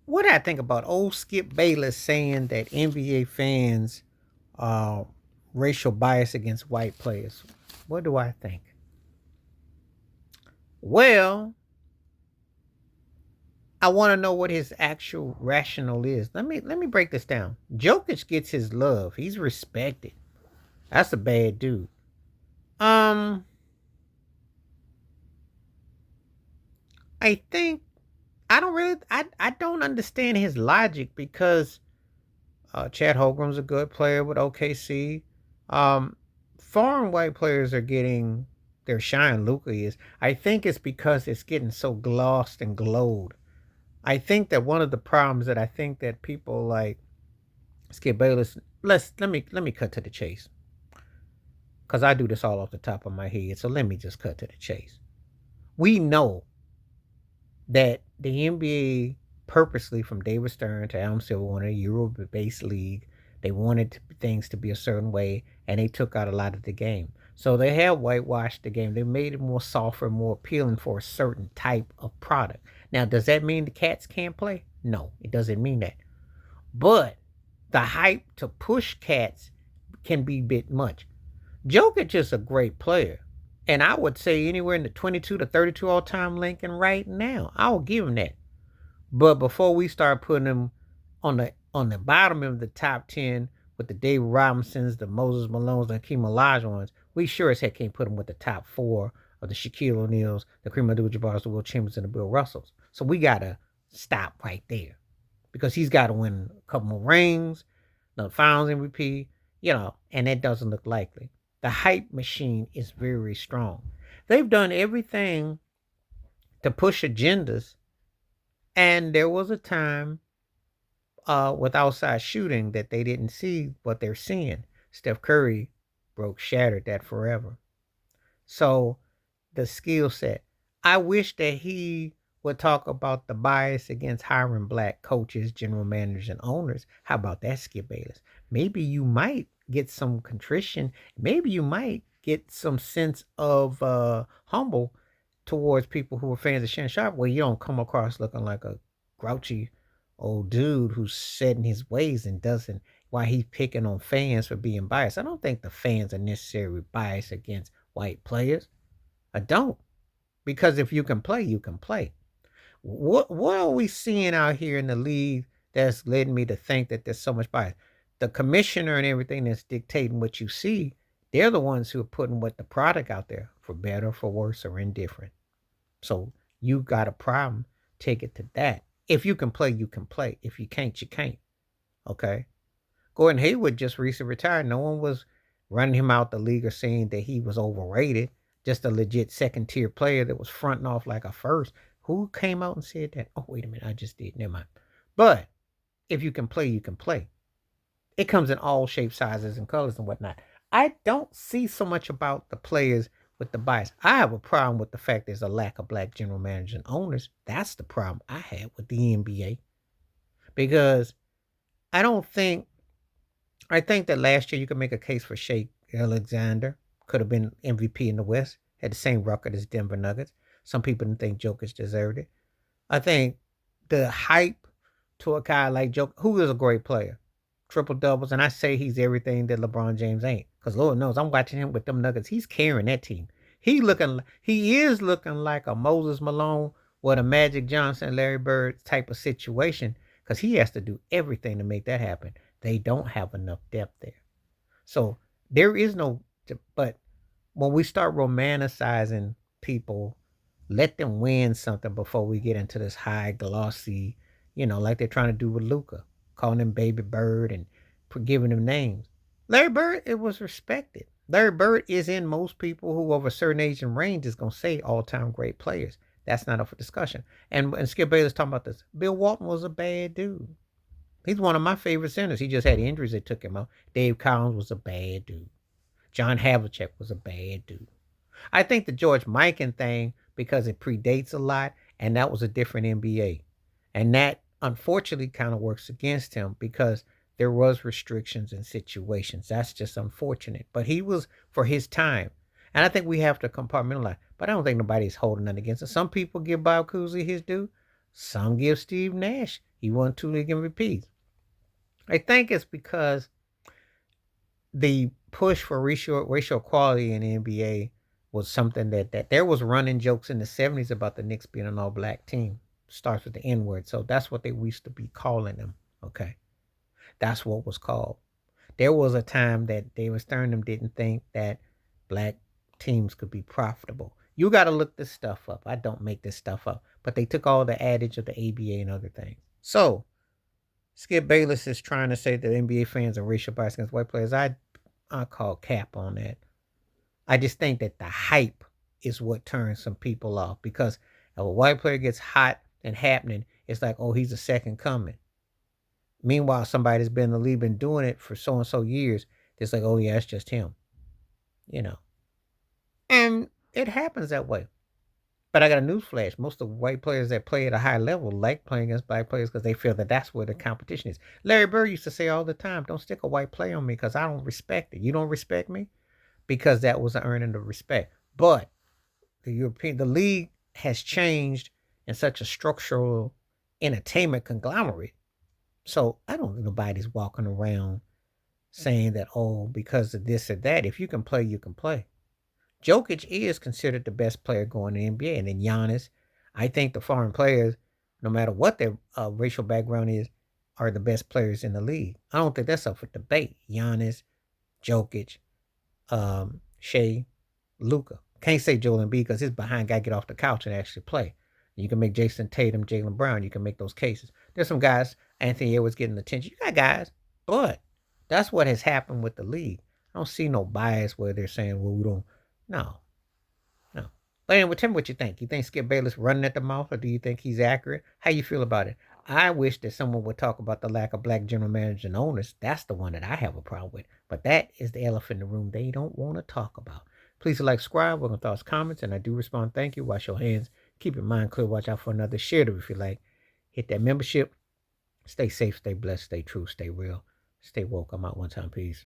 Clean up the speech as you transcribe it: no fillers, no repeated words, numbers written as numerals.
What do I think about old Skip Bayless saying that NBA fans are racial bias against white players? What do I think? Well, I want to know what his actual rationale is. Let me break this down. Jokic gets his love. He's respected. That's a bad dude. Um, I think I don't understand his logic because Chad Holmgren's a good player with OKC. Um, Foreign white players are getting their shine. Luka is. I think it's because it's getting so glossed and glowed. I think that one of the problems that I think that people like Skip Bayless. Let me cut to the chase because I do this all off the top of my head. So let me just cut to the chase. We know that the NBA purposely, from David Stern to Adam Silver, wanted a Euro-based league. They wanted things to be a certain way, and they took out a lot of the game. So they have whitewashed the game. They made it more softer, more appealing for a certain type of product. Now, does that mean the cats can't play? No, it doesn't mean that. But the hype to push cats can be a bit much. Jokic is a great player. And I would say anywhere in the 22 to 32 all time Lincoln right now. I'll give him that. But before we start putting him on the bottom of the top 10 with the David Robinsons, the Moses Malones, the Hakeem Olajuwons, we sure as heck can't put him with the top four of the Shaquille O'Neals, the Kareem Abdul-Jabbar's, the Will Chamberlains, and the Bill Russells. So we gotta stop right there because he's got to win a couple more rings, the Finals MVP, and that doesn't look likely. The hype machine is very strong. They've done everything to push agendas, and there was a time with outside shooting that they didn't see what they're seeing. Steph Curry shattered that forever. So the skill set. I wish that he would talk about the bias against hiring black coaches, general managers, and owners. How about that, Skip Bayless? Maybe you might get some contrition. Maybe you might get some sense of humble towards people who are fans of Shannon Sharp, where you don't come across looking like a grouchy old dude who's set in his ways and doesn't why he's picking on fans for being biased. I don't think the fans are necessarily biased against white players. I don't. Because if you can play, you can play. What are we seeing out here in the league that's led me to think that there's so much bias? The commissioner and everything that's dictating what you see, they're the ones who are putting what the product out there, for better, for worse, or indifferent. So you got a problem, take it to that. If you can play, you can play. If you can't, you can't. Okay. Gordon Hayward just recently retired. No one was running him out the league or saying that he was overrated. Just a legit second tier player that was fronting off like a first. Who came out and said that? Oh, wait a minute. I just did. Never mind. But if you can play, you can play. It comes in all shapes, sizes, and colors and whatnot. I don't see so much about the players with the bias. I have a problem with the fact there's a lack of black general managers and owners. That's the problem I had with the NBA. Because I don't think I think that last year you could make a case for Shea Alexander. Could have been MVP in the West. Had the same record as Denver Nuggets. Some people didn't think Jokic deserved it. I think the hype to a guy like Jokic, who is a great player, triple doubles, and I say he's everything that LeBron James ain't. Because Lord knows I'm watching him with them Nuggets. He's carrying that team. He is looking like a Moses Malone with a Magic Johnson, Larry Bird type of situation. Because he has to do everything to make that happen. They don't have enough depth there. So there is no, but when we start romanticizing people, let them win something before we get into this high glossy, like they're trying to do with Luca, calling him Baby Bird and giving him names. Larry Bird, it was respected. Larry Bird is in most people who of a certain age and range is going to say all-time great players. That's not up for discussion. And Skip Bayless talking about this. Bill Walton was a bad dude. He's one of my favorite centers. He just had injuries that took him out. Dave Collins was a bad dude. John Havlicek was a bad dude. I think the George Mikan thing, because it predates a lot, and that was a different NBA. And that unfortunately kind of works against him because there was restrictions and situations. That's just unfortunate. But he was for his time. And I think we have to compartmentalize. But I don't think nobody's holding that against it. Some people give Bob Cousy his due. Some give Steve Nash. He won 2 league MVPs. I think it's because the push for racial equality in the NBA was something that there was running jokes in the 70s about the Knicks being an all black team. Starts with the N word. So that's what they used to be calling them. Okay. That's what was called. There was a time that David Stern them didn't think that black teams could be profitable. You got to look this stuff up. I don't make this stuff up. But they took all the adage of the ABA and other things. So Skip Bayless is trying to say that NBA fans are racial bias against white players. I call cap on that. I just think that the hype is what turns some people off because if a white player gets hot and happening, it's like, oh, he's a second coming. Meanwhile, somebody that's been in the league, been doing it for so and so years, it's like, oh yeah, it's just him, you know. And it happens that way. But I got a news flash. Most of the white players that play at a high level like playing against black players because they feel that that's where the competition is. Larry Bird used to say all the time, don't stick a white player on me because I don't respect it. You don't respect me? Because that was an earning of respect. But the league has changed in such a structural entertainment conglomerate. So I don't think nobody's walking around saying that, oh, because of this or that. If you can play, you can play. Jokic is considered the best player going to the NBA. And then Giannis, I think the foreign players, no matter what their racial background is, are the best players in the league. I don't think that's up for debate. Giannis, Jokic, Shea, Luca. Can't say Joel Embiid because his behind got to get off the couch and actually play. You can make Jason Tatum, Jaylen Brown. You can make those cases. There's some guys, Anthony Edwards getting attention. You got guys, but that's what has happened with the league. I don't see no bias where they're saying, well, we don't. No, no. But anyway, tell me what you think. You think Skip Bayless running at the mouth, or do you think he's accurate? How you feel about it? I wish that someone would talk about the lack of black general managers and owners. That's the one that I have a problem with. But that is the elephant in the room they don't want to talk about. Please like, subscribe, welcome thoughts, comments, and I do respond. Thank you. Wash your hands. Keep your mind clear. Watch out for another. Share it if you like. Hit that membership. Stay safe, stay blessed, stay true, stay real, stay woke. I'm out one time. Peace.